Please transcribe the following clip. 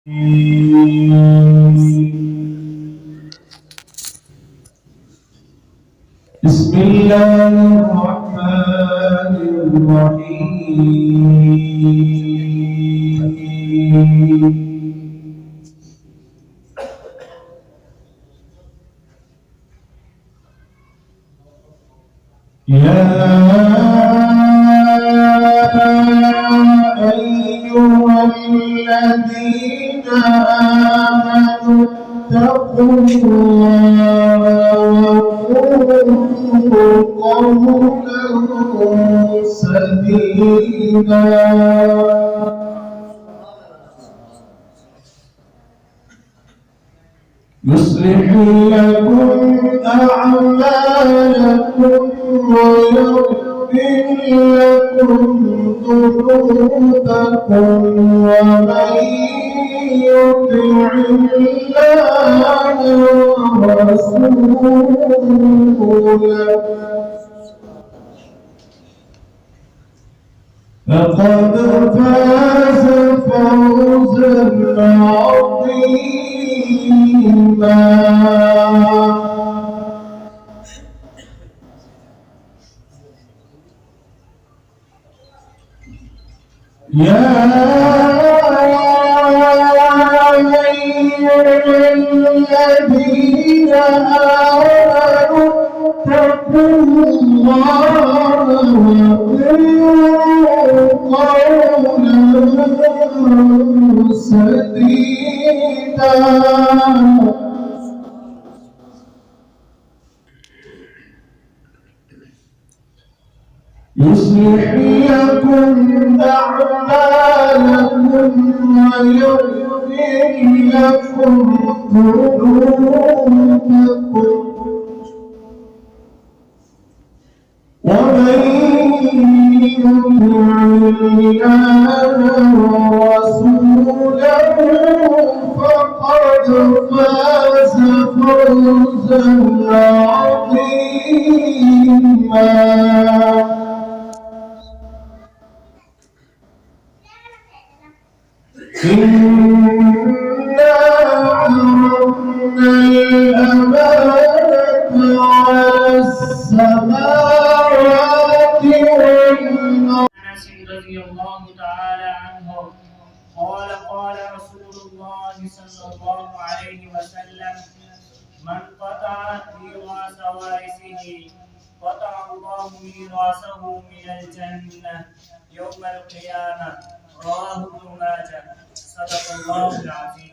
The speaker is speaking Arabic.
بسم الله الرحمن الرحيم. يا أيها الذين آمنوا اتقوا الله وقولوا قولا سديدا يصلح لكم أعمالكم ويغفر لكم ذنوبكم ومن يطع الله ورسوله فقد فاز فوزا عظيما. يا أيها الذين آمنوا اتقوا الله وقولوا قولا سديدا يصلح لكم أعمالكم ويغفر لكم ذنوبكم ومن يطع الله ورسوله فقد فاز فوزا عظيما. إنا عرضنا الأمانة على السماوات والأرض. أنس رضي الله تعالى عنه قال قال رسول الله صلى الله عليه وسلم: من قطع ميراث وارثه قطع الله ميراثه من الجنة يوم القيامة. رواه ابن ماجه. صدق الله العظيم.